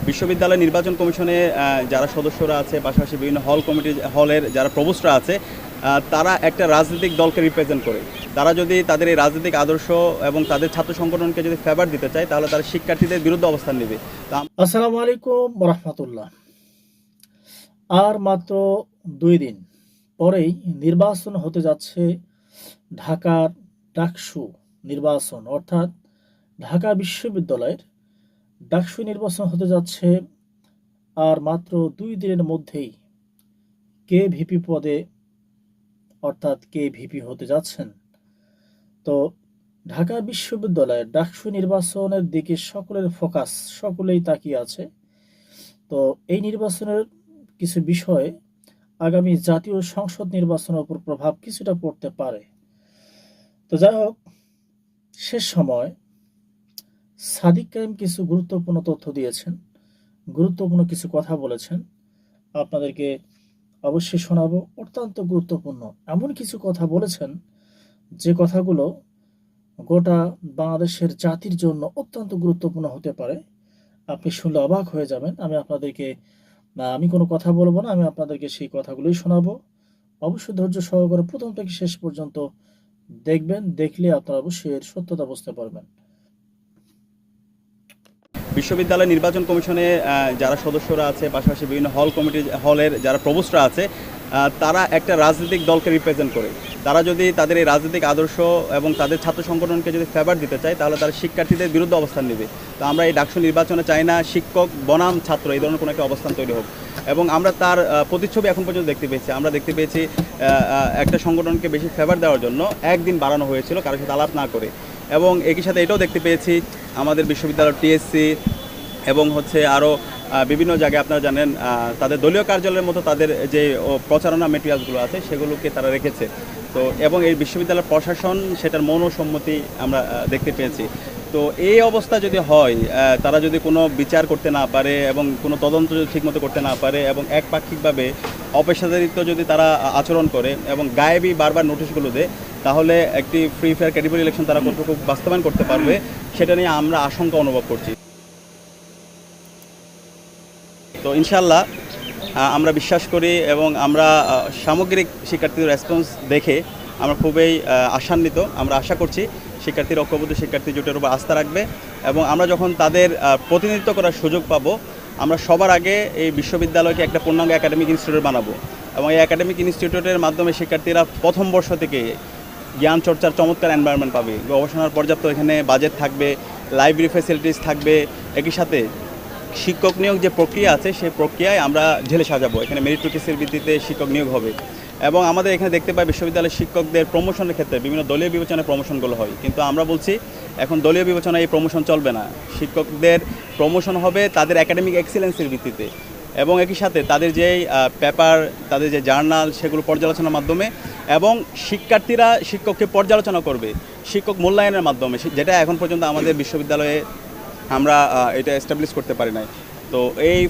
বিশ্ববিদ্যালয় নির্বাচন কমিশনে যারা সদস্যরা আছে, পাশাপাশি বিভিন্ন হলের যারা প্রভোস্টরা আছে, তারা একটা রাজনৈতিক দলকে রিপ্রেজেন্ট করে। তারা যদি তাদের এই রাজনৈতিক আদর্শ এবং তাদের ছাত্র সংগঠনকে যদি ফেভার দিতে চায়, তাহলে তারা শিক্ষার্থীদের বিরুদ্ধে অবস্থান নেবে। আসসালামু আলাইকুম রহমতুল্লাহ। আর মাত্র 2 দিন পরেই নির্বাচন হতে যাচ্ছে। ঢাকার ডাকসু নির্বাচন, অর্থাৎ ঢাকা বিশ্ববিদ্যালয়ের ডাকসু নির্বাচন হতে যাচ্ছে। আর মাত্র 2 দিনের মধ্যেই কে ভিপি পদে, অর্থাৎ কে ভিপি হতে যাচ্ছেন। তো ঢাকা বিশ্ববিদ্যালয়ের ডাকসু নির্বাচনের দিকে সকলের ফোকাস, সকলেই তাকিয়ে আছে। তো এই নির্বাচনের কিছু বিষয়ে আগামী জাতীয় সংসদ নির্বাচনের উপর প্রভাব কিছুটা পড়তে পারে। তো যাই হোক, শেষ সময় সাদিক কায়েম কিছু গুরুত্বপূর্ণ তথ্য দিয়েছেন, গুরুত্বপূর্ণ কিছু কথা বলেছেন। আপনাদেরকে অবশ্যই শোনাবো। অত্যন্ত গুরুত্বপূর্ণ এমন কিছু কথা বলেছেন যে কথাগুলো গোটা বাংলাদেশের জাতির জন্য অত্যন্ত গুরুত্বপূর্ণ হতে পারে। আপনি শুনলে অবাক হয়ে যাবেন। আমি কোনো কথা বলবো না, আমি আপনাদেরকে সেই কথাগুলোই শোনাবো। অবশ্যই ধৈর্য সহকারে প্রথম থেকে শেষ পর্যন্ত দেখবেন, দেখলে আপনারা অবশ্যই এর সত্যতা বুঝতে পারবেন। বিশ্ববিদ্যালয় নির্বাচন কমিশনে যারা সদস্যরা আছে, পাশাপাশি বিভিন্ন হলের যারা প্রভোস্টরা আছে, তারা একটা রাজনৈতিক দলকে রিপ্রেজেন্ট করে। তারা যদি তাদের এই রাজনৈতিক আদর্শ এবং তাদের ছাত্র সংগঠনকে যদি ফেভার দিতে চায়, তাহলে তারা শিক্ষার্থীদের বিরুদ্ধে অবস্থান নেবে। তো আমরা এই ডাকসু নির্বাচনে চাই না শিক্ষক বনাম ছাত্র এই ধরনের কোনো একটা অবস্থান তৈরি হোক। এবং আমরা তার প্রতিচ্ছবি এখন পর্যন্ত দেখতে পেয়েছি। আমরা দেখতে পেয়েছি একটা সংগঠনকে বেশি ফেভার দেওয়ার জন্য একদিন বাড়ানো হয়েছিল কারোর সাথে আলাপ না করে। এবং একই সাথে এটাও দেখতে পেয়েছি আমাদের বিশ্ববিদ্যালয় টিএসসি এবং আরও বিভিন্ন জায়গায় আপনারা জানেন তাদের দলীয় কার্যালয়ের মতো তাদের যে প্রচারণা মেটেরিয়ালসগুলো আছে সেগুলোকে তারা রেখেছে। তো এবং এই বিশ্ববিদ্যালয়ের প্রশাসন সেটার মৌন সম্মতি আমরা দেখতে পেয়েছি। তো এই অবস্থা যদি হয়, তারা যদি কোনো বিচার করতে না পারে এবং কোনো তদন্ত যদি ঠিকমতো করতে না পারে এবং একপাক্ষিকভাবে অপেশাদারিত্ব যদি তারা আচরণ করে এবং গায়েবী বারবার নোটিশগুলো দেয়, তাহলে একটি ফ্রি ফেয়ার ক্রেডিবল ইলেকশন তারা কতটুকু বাস্তবায়ন করতে পারবে সেটা নিয়ে আমরা আশঙ্কা অনুভব করছি। তো ইনশাল্লাহ আমরা বিশ্বাস করি এবং আমরা সামগ্রিক শিক্ষার্থীদের রেসপন্স দেখে আমরা খুবই আশান্বিত। আমরা আশা করছি শিক্ষার্থীর ঐক্যবদ্ধ শিক্ষার্থী জোটের উপর আস্থা রাখবে এবং আমরা যখন তাদের প্রতিনিধিত্ব করার সুযোগ পাবো, আমরা সবার আগে এই বিশ্ববিদ্যালয়কে একটা পূর্ণাঙ্গ একাডেমিক ইনস্টিটিউট বানাবো এবং এই একাডেমিক ইনস্টিটিউটের মাধ্যমে শিক্ষার্থীরা প্রথম বর্ষ থেকে জ্ঞান চর্চার চমৎকার এনভায়রনমেন্ট পাবে। গবেষণার পর্যাপ্ত এখানে বাজেট থাকবে, লাইব্রেরি ফ্যাসিলিটিস থাকবে। একই সাথে শিক্ষক নিয়োগ যে প্রক্রিয়া আছে সেই প্রক্রিয়ায় আমরা ঢেলে সাজাবো। এখানে মেরিটোরিয়াসের ভিত্তিতে শিক্ষক নিয়োগ হবে এবং আমাদের এখানে দেখতে পাই বিশ্ববিদ্যালয়ের শিক্ষকদের প্রমোশনের ক্ষেত্রে বিভিন্ন দলীয় বিবেচনায় প্রমোশনগুলো হয়, কিন্তু আমরা বলছি এখন দলীয় বিবেচনায় এই প্রমোশন চলবে না। শিক্ষকদের প্রমোশন হবে তাদের একাডেমিক এক্সিলেন্সের ভিত্তিতে এবং একই সাথে তাদের যেই পেপার, তাদের যে জার্নাল সেগুলো পর্যালোচনার মাধ্যমে এবং শিক্ষার্থীরা শিক্ষককে পর্যালোচনা করবে শিক্ষক মূল্যায়নের মাধ্যমে, যেটা এখন পর্যন্ত আমাদের বিশ্ববিদ্যালয়ে আমরা এটা এস্টাবলিশ করতে পারি নাই। তো এই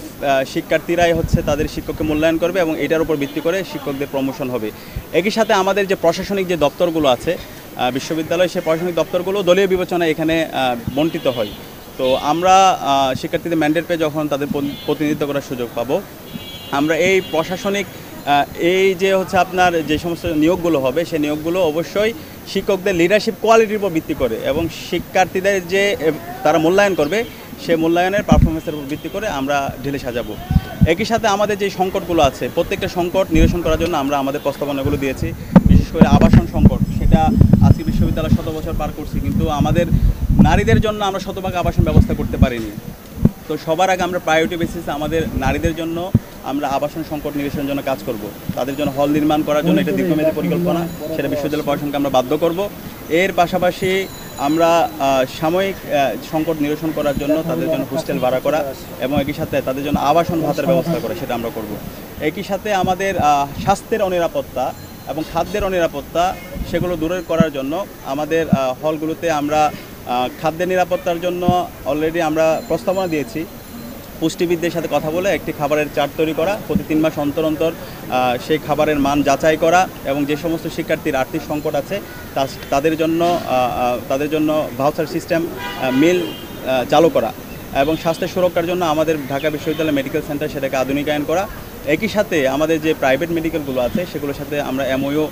শিক্ষার্থীরাই তাদের শিক্ষককে মূল্যায়ন করবে এবং এটার উপর ভিত্তি করে শিক্ষকদের প্রমোশন হবে। একই সাথে আমাদের যে প্রশাসনিক যে দপ্তরগুলো আছে বিশ্ববিদ্যালয়ে, সেই প্রশাসনিক দপ্তরগুলো দলীয় বিবেচনায় এখানে বণ্টিত হয়। তো আমরা শিক্ষার্থীদের ম্যান্ডেট পেয়ে যখন তাদের প্রতিনিধিত্ব করার সুযোগ পাবো, আমরা এই প্রশাসনিক এই যে আপনার যে সমস্ত নিয়োগগুলো হবে সেই নিয়োগগুলো অবশ্যই শিক্ষকদের লিডারশিপ কোয়ালিটির উপর ভিত্তি করে এবং শিক্ষার্থীদের যে তারা মূল্যায়ন করবে সেই মূল্যায়নের পারফরমেন্সের উপর ভিত্তি করে আমরা ঢেলে সাজাবো। একই সাথে আমাদের যে সংকটগুলো আছে প্রত্যেকটা সংকট নিরসন করার জন্য আমরা আমাদের প্রস্তাবনাগুলো দিয়েছি। বিশেষ করে আবাসন সংকট, সেটা আজকে বিশ্ববিদ্যালয় 100 বছর পার করছি, কিন্তু আমাদের নারীদের জন্য আমরা শতভাগ আবাসন ব্যবস্থা করতে পারিনি। তো সবার আগে আমরা প্রায়োরিটি বেসিসে আমাদের নারীদের জন্য আমরা আবাসন সংকট নিরসনের জন্য কাজ করব। তাদের জন্য হল নির্মাণ করার জন্য এটা দীর্ঘমেয়াদী পরিকল্পনা, সেটা বিশ্ববিদ্যালয় প্রশাসনকে আমরা বাধ্য করব। এর পাশাপাশি আমরা সাময়িক সংকট নিরসন করার জন্য তাদের জন্য হোস্টেল ভাড়া করা এবং একই সাথে তাদের জন্য আবাসন ভাতার ব্যবস্থা করা, সেটা আমরা করব। একই সাথে আমাদের স্বাস্থ্যের অনিরাপত্তা এবং খাদ্যের অনিরাপত্তা সেগুলো দূরের করার জন্য আমাদের হলগুলোতে আমরা খাদ্যের নিরাপত্তার জন্য অলরেডি আমরা প্রস্তাবনা দিয়েছি। পুষ্টিবিদদের সাথে কথা বলে একটি খাবারের চার্ট তৈরি করা, প্রতি 3 মাস অন্তর অন্তর সেই খাবারের মান যাচাই করা এবং যে সমস্ত শিক্ষার্থীর আর্থিক সংকট আছে তাদের জন্য ভাউচার সিস্টেম মিল চালু করা এবং স্বাস্থ্য সুরক্ষার জন্য আমাদের ঢাকা বিশ্ববিদ্যালয় মেডিকেল সেন্টার সেটাকে আধুনিকায়ন করা। একই সাথে আমাদের যে প্রাইভেট মেডিকেলগুলো আছে সেগুলোর সাথে আমরা এমওইউ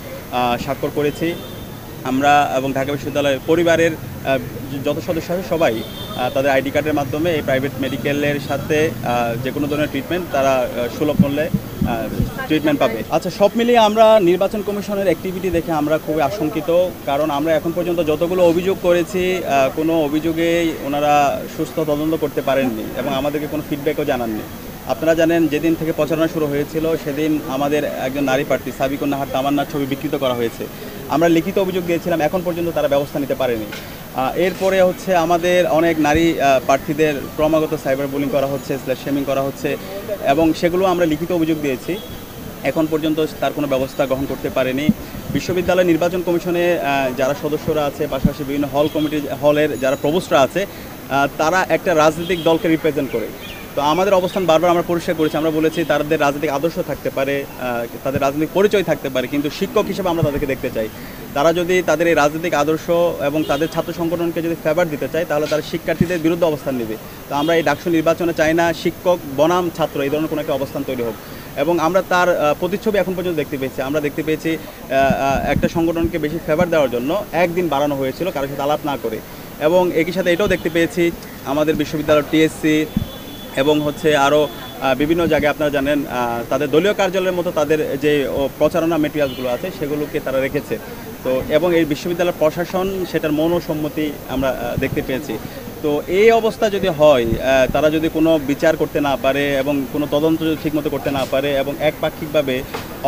স্বাক্ষর করেছি। আমরা এবং ঢাকা বিশ্ববিদ্যালয়ের পরিবারের যত সদস্য আছে সবাই তাদের আইডি কার্ডের মাধ্যমে এই প্রাইভেট মেডিকেলের সাথে যে কোনো ধরনের ট্রিটমেন্ট তারা সুলভ মূল্যে ট্রিটমেন্ট পাবে। আচ্ছা, সব মিলিয়ে আমরা নির্বাচন কমিশনের অ্যাক্টিভিটি দেখে আমরা খুবই আশঙ্কিত, কারণ আমরা এখন পর্যন্ত যতগুলো অভিযোগ করেছি কোনো অভিযোগেই ওনারা সুস্থ তদন্ত করতে পারেননি এবং আমাদেরকে কোনো ফিডব্যাকও জানাননি। আপনারা জানেন, যেদিন থেকে প্রচারণা শুরু হয়েছিল সেদিন আমাদের একজন নারী প্রার্থী সাবিকুন নাহার তামান্নার ছবি বিকৃত করা হয়েছে। আমরা লিখিত অভিযোগ দিয়েছিলাম, এখন পর্যন্ত তারা ব্যবস্থা নিতে পারেনি। এরপরে হচ্ছে আমাদের অনেক নারী প্রার্থীদের ক্রমাগত সাইবার বুলিং করা হচ্ছে, স্ল্যাশ-শেমিং করা হচ্ছে এবং সেগুলো আমরা লিখিত অভিযোগ দিয়েছি। এখন পর্যন্ত তার কোনো ব্যবস্থা গ্রহণ করতে পারেনি। বিশ্ববিদ্যালয় নির্বাচন কমিশনে যারা সদস্যরা আছে, পাশাপাশি বিভিন্ন হলের যারা প্রভোস্টরা আছে, তারা একটা রাজনৈতিক দলকে রিপ্রেজেন্ট করে। তো আমাদের অবস্থান বারবার আমরা পরিষ্কার করেছি, আমরা বলেছি তাদের রাজনৈতিক আদর্শ থাকতে পারে, তাদের রাজনৈতিক পরিচয় থাকতে পারে, কিন্তু শিক্ষক হিসেবে আমরা তাদেরকে দেখতে চাই। তারা যদি তাদের এই রাজনৈতিক আদর্শ এবং তাদের ছাত্র সংগঠনকে যদি ফেভার দিতে চায় তাহলে তারা শিক্ষার্থীদের বিরুদ্ধে অবস্থান নেবে। তো আমরা এই ডাকসু নির্বাচনে চাই না শিক্ষক বনাম ছাত্র এই ধরনের কোনো একটা অবস্থান তৈরি হোক, এবং আমরা তার প্রতিচ্ছবি এখন পর্যন্ত দেখতে পেয়েছি। আমরা দেখতে পেয়েছি একটা সংগঠনকে বেশি ফেভার দেওয়ার জন্য একদিন বাড়ানো হয়েছিল কারোর সাথে আলাপ না করে, এবং একই সাথে এটাও দেখতে পেয়েছি আমাদের বিশ্ববিদ্যালয়ের টিএসসি এবং হচ্ছে আরও বিভিন্ন জায়গায় আপনারা জানেন তাদের দলীয় কার্যালয়ের মতো তাদের যে প্রচারণা মেটেরিয়ালসগুলো আছে সেগুলোকে তারা রেখেছে। তো এবং এই বিশ্ববিদ্যালয়ের প্রশাসন সেটার মৌনসম্মতি আমরা দেখতে পেয়েছি। তো এই অবস্থা যদি হয়, তারা যদি কোনো বিচার করতে না পারে এবং কোনো তদন্ত যদি ঠিকমতো করতে না পারে এবং একপাক্ষিকভাবে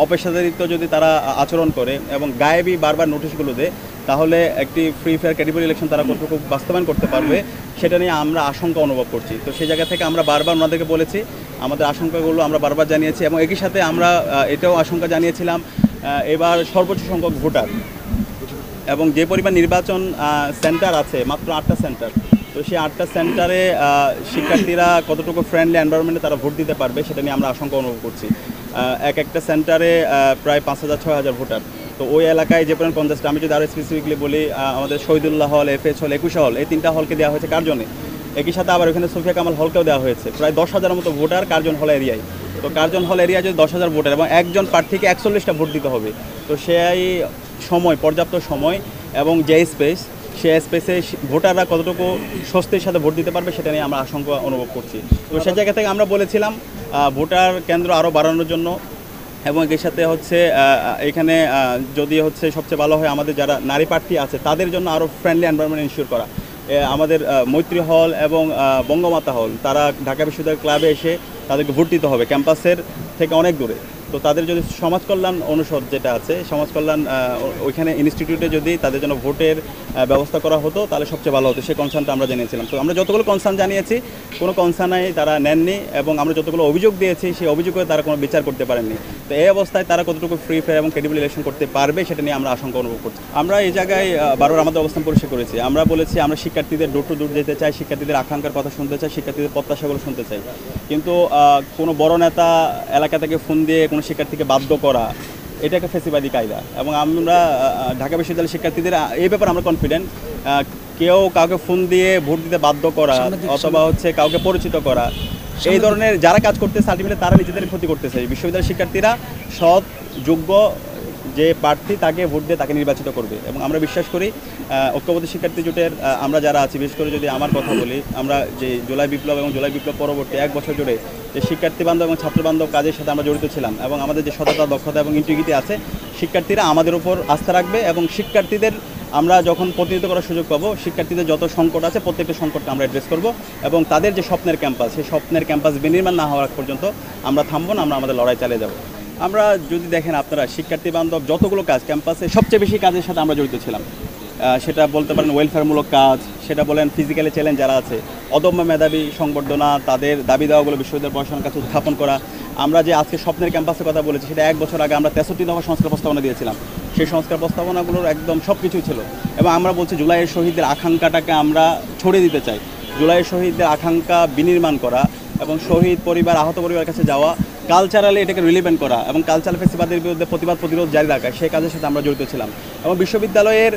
অপেশাদারিত্ব যদি তারা আচরণ করে এবং গায়েবী বারবার নোটিশগুলো দেয়, তাহলে একটি ফ্রি ফেয়ার ক্রেডিবল ইলেকশন তারা কতটুকু বাস্তবায়ন করতে পারবে সেটা নিয়ে আমরা আশঙ্কা অনুভব করছি। তো সেই জায়গা থেকে আমরা বারবার ওনাদেরকে বলেছি, আমাদের আশঙ্কাগুলো আমরা বারবার জানিয়েছি, এবং একই সাথে আমরা এটাও আশঙ্কা জানিয়েছিলাম এবার সর্বোচ্চ সংখ্যক ভোটার এবং যে পরিমাণ নির্বাচন সেন্টার আছে, মাত্র 8টা সেন্টার, তো সেই 8টা সেন্টারে শিক্ষার্থীরা কতটুকু ফ্রেন্ডলি এনভায়রনমেন্টে তারা ভোট দিতে পারবে সেটা নিয়ে আমরা আশঙ্কা অনুভব করছি। একটা সেন্টারে প্রায় 5,000-6,000 ভোটার, তো ওই এলাকায় যে পরিমাণ কনজেস্ট, আমি যদি আরও স্পেসিফিকলি বলি, আমাদের শহীদুল্লাহ হল, এফএচ হল, 21 হল, এই 3টা হলকে দেওয়া হয়েছে কার্জনে। একই সাথে আবার ওখানে সুফিয়া কামাল হলকেও দেওয়া হয়েছে। প্রায় 10,000-এর মতো ভোটার কার্জন হল এরিয়ায়। তো কার্জন হল এরিয়ায় যদি 10,000 ভোটার এবং একজন প্রার্থীকে 41টা ভোট দিতে হবে, তো সেই সময়, পর্যাপ্ত সময় এবং যে স্পেস, সে স্পেসে ভোটাররা কতটুকু স্বস্তির সাথে ভোট দিতে পারবে সেটা নিয়ে আমরা আশঙ্কা অনুভব করছি। তো সেই জায়গা থেকে আমরা বলেছিলাম ভোটার কেন্দ্র আরও বাড়ানোর জন্য, এবং এর সাথে হচ্ছে এখানে যদি হচ্ছে সবচেয়ে ভালো হয় আমাদের যারা নারী প্রার্থী আছে তাদের জন্য আরও ফ্রেন্ডলি এনভায়রনমেন্ট ইনশিওর করা। আমাদের মৈত্রী হল এবং বঙ্গমাতা হল, তারা ঢাকা বিশ্ববিদ্যালয় ক্লাবে এসে তাদেরকে ভোট দিতে হবে ক্যাম্পাসের থেকে অনেক দূরে। তো তাদের যদি সমাজ কল্যাণ অনুষদ যেটা আছে, সমাজ কল্যাণ ওইখানে ইনস্টিটিউটে যদি তাদের জন্য ভোটের ব্যবস্থা করা হতো তাহলে সবচেয়ে ভালো হতো। সেই কনসার্নটা আমরা জানিয়েছিলাম। তো আমরা যতগুলো কনসার্ন জানিয়েছি কোনো কনসার্নাই তারা নেননি, এবং আমরা যতগুলো অভিযোগ দিয়েছি সেই অভিযোগে তারা কোনো বিচার করতে পারেননি। তো এই অবস্থায় তারা কতটুকু ফ্রি ফেয়ার এবং ক্রেডিবল ইলেকশন করতে পারবে সেটা নিয়ে আমরা আশঙ্কা অনুভব করছি। আমরা এই জায়গায় বারবার আমাদের অবস্থান পরিষ্কার করেছি। আমরা বলেছি আমরা শিক্ষার্থীদের ডোর টু ডোর যেতে চাই, শিক্ষার্থীদের আকাঙ্ক্ষার কথা শুনতে চাই, শিক্ষার্থীদের প্রত্যাশাগুলো শুনতে চাই। কিন্তু কোনো বড় নেতা এলাকা থেকে ফোন দিয়ে কোনো শিক্ষার্থীকে বাধ্য করা, এটা একটা ফেসিবাদী কায়দা, এবং আমরা ঢাকা বিশ্ববিদ্যালয়ের শিক্ষার্থীদের এই ব্যাপারে আমরা কনফিডেন্ট। কেউ কাউকে ফোন দিয়ে ভোট দিতে বাধ্য করা অথবা হচ্ছে কাউকে পরিচিত করা, এই ধরনের যারা কাজ করতেছে আলটিমেটলি তারা নিজেদের ক্ষতি করতেছে। বিশ্ববিদ্যালয়ের শিক্ষার্থীরা সৎ, যোগ্য যে প্রার্থী তাকে ভোট দিয়ে তাকে নির্বাচিত করবে, এবং আমরা বিশ্বাস করি ঐক্যবদ্ধ শিক্ষার্থী জোটের আমরা যারা আছি, বিশেষ করে যদি আমার কথা বলি, আমরা যে জুলাই বিপ্লব এবং জুলাই বিপ্লব পরবর্তী 1 বছর জুড়ে যে শিক্ষার্থী বান্ধব এবং ছাত্র বান্ধব কাজের সাথে আমরা জড়িত ছিলাম, এবং আমাদের যে সততা, দক্ষতা এবং ইন্টিগ্রিটি আছে, শিক্ষার্থীরা আমাদের উপর আস্থা রাখবে, এবং শিক্ষার্থীদের আমরা যখন প্রতিনিধিত্ব করার সুযোগ পাবো, শিক্ষার্থীদের যত সংকট আছে প্রত্যেকটা সংকটকে আমরা অ্যাড্রেস করব, এবং তাদের যে স্বপ্নের ক্যাম্পাস, সেই স্বপ্নের ক্যাম্পাস বিনির্মাণ না হওয়ার পর্যন্ত আমরা থামবো না, আমরা আমাদের লড়াই চালিয়ে যাব। আমরা যদি দেখেন আপনারা শিক্ষার্থী বান্ধব যতগুলো কাজ ক্যাম্পাসে, সবচেয়ে বেশি কাজের সাথে আমরা জড়িত ছিলাম। সেটা বলতে পারেন ওয়েলফেয়ারমূলক কাজ, সেটা বলেন ফিজিক্যালি চ্যালেঞ্জ যারা আছে, অদম্য মেধাবী সংবর্ধনা, তাদের দাবি দেওয়াগুলো বিশ্ববিদ্যালয় প্রশাসনের কাছে উত্থাপন করা। আমরা যে আজকে স্বপ্নের ক্যাম্পাসের কথা বলেছি, সেটা 1 বছর আগে আমরা 63 দফা সংস্কার প্রস্তাবনা দিয়েছিলাম। সেই সংস্কার প্রস্তাবনাগুলোর একদম সব কিছুই ছিল, এবং আমরা বলছি জুলাইয়ের শহীদদের আকাঙ্ক্ষাটাকে আমরা ছড়িয়ে দিতে চাই। জুলাইয়ের শহীদদের আকাঙ্ক্ষা বিনির্মাণ করা এবং শহীদ পরিবার, আহত পরিবারের কাছে যাওয়া, কালচারালি এটাকে রিলিভেন্ট করা এবং কালচারাল ফেস্টিভালের বিরুদ্ধে প্রতিরোধ জারি রাখা, সেই কাজের সাথে আমরা জড়িত ছিলাম। এবং বিশ্ববিদ্যালয়ের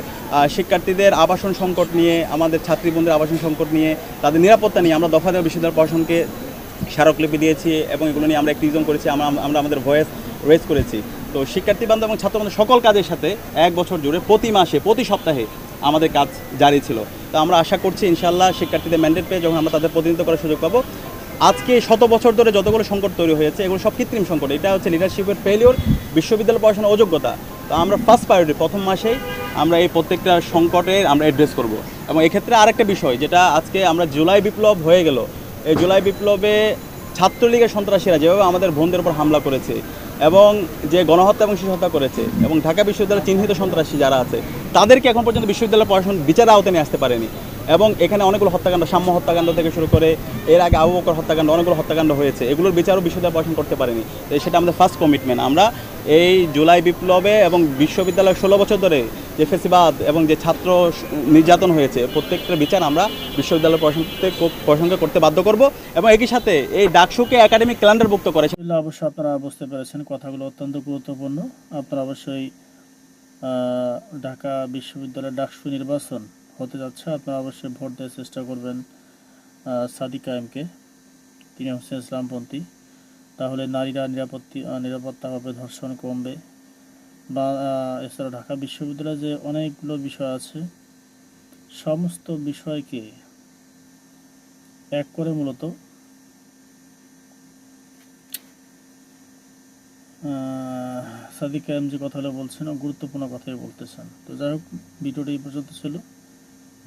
শিক্ষার্থীদের আবাসন সংকট নিয়ে, আমাদের ছাত্রীবন্ধুদের আবাসন সংকট নিয়ে, তাদের নিরাপত্তা নিয়ে আমরা দফা দেওয়া বিশ্ববিদ্যালয় প্রশাসনকে স্মারকলিপি দিয়েছি এবং এগুলো নিয়ে আমরা অ্যাক্টিভিজম করেছি, আমরা আমাদের ভয়েস রেজ করেছি। তো শিক্ষার্থী বান্ধব এবং ছাত্রবান্ধব সকল কাজের সাথে 1 বছর জুড়ে প্রতি মাসে প্রতি সপ্তাহে আমাদের কাজ জারি ছিল। তো আমরা আশা করছি ইনশাআল্লাহ শিক্ষার্থীদের ম্যান্ডেট পেয়ে যখন আমরা তাদের প্রতিনিধিত্ব করার সুযোগ পাবো, আজকে শত বছর ধরে যতগুলো সংকট তৈরি হয়েছে এগুলো সব কৃত্রিম সংকট। এটা হচ্ছে লিডারশিপের ফেলিওর, বিশ্ববিদ্যালয় পড়াশোনার অযোগ্যতা। তো আমরা ফার্স্ট প্রায়োরিটি প্রথম মাসেই আমরা এই প্রত্যেকটা সংকটের আমরা অ্যাড্রেস করব। এবং এক্ষেত্রে আরেকটা বিষয় যেটা আজকে আমরা জুলাই বিপ্লব হয়ে গেল, এই জুলাই বিপ্লবে ছাত্রলীগের সন্ত্রাসীরা যেভাবে আমাদের বোনদের উপর হামলা করেছে এবং যে গণহত্যা এবং শিশু হত্যা করেছে এবং ঢাকা বিশ্ববিদ্যালয়ের চিহ্নিত সন্ত্রাসী যারা আছে তাদেরকে এখন পর্যন্ত বিশ্ববিদ্যালয় পড়াশোনা বিচারের আওতায় নিয়ে আসতে পারেনি। এবং এখানে অনেকগুলো হত্যাকাণ্ড, সাম্য হত্যাকাণ্ড থেকে শুরু করে এর আগে আবু বকর হত্যাকাণ্ড, অনেকগুলো হত্যাকাণ্ড হয়েছে, এগুলোর বিচারও বিশ্ববিদ্যালয় পড়াশোনা করতে পারেনি। তো সেটা আমাদের ফার্স্ট কমিটমেন্ট। আমরা এই জুলাই বিপ্লবে এবং বিশ্ববিদ্যালয় 16 বছর ধরে যে ফেসিবাদ এবং যে ছাত্র নির্যাতন হয়েছে প্রত্যেকটা বিচার আমরা বিশ্ববিদ্যালয় পড়াশোনা করতে বাধ্য করব। এবং একই সাথে এই ডাকসুকে একাডেমিক ক্যালেন্ডারভুক্ত করে। অবশ্যই আপনারা বুঝতে পেরেছেন, কথাগুলো অত্যন্ত গুরুত্বপূর্ণ। আপনারা অবশ্যই ঢাকা বিশ্ববিদ্যালয়ের ডাকসু নির্বাচন হতে যাচ্ছে, আপনারা অবশ্যই ভোট দেওয়ার চেষ্টা করবেন সাদিক কায়েমকে। তিনি হচ্ছেন ইসলামপন্থী। তাহলে নারীরা নিরাপত্তা হবে, ধর্ষণ কমবে। বা এছাড়া ঢাকা বিশ্ববিদ্যালয়ে যে অনেকগুলো বিষয় আছে, সমস্ত বিষয়কে এক করে মূলত সাদিক কায়েম যে কথাগুলো বলছেন গুরুত্বপূর্ণ কথাই বলতেছেন। তো যাই হোক, ভিডিওটি এই পর্যন্ত ছিল।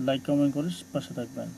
লাইক কমেন্ট করে পাশে থাকবেন।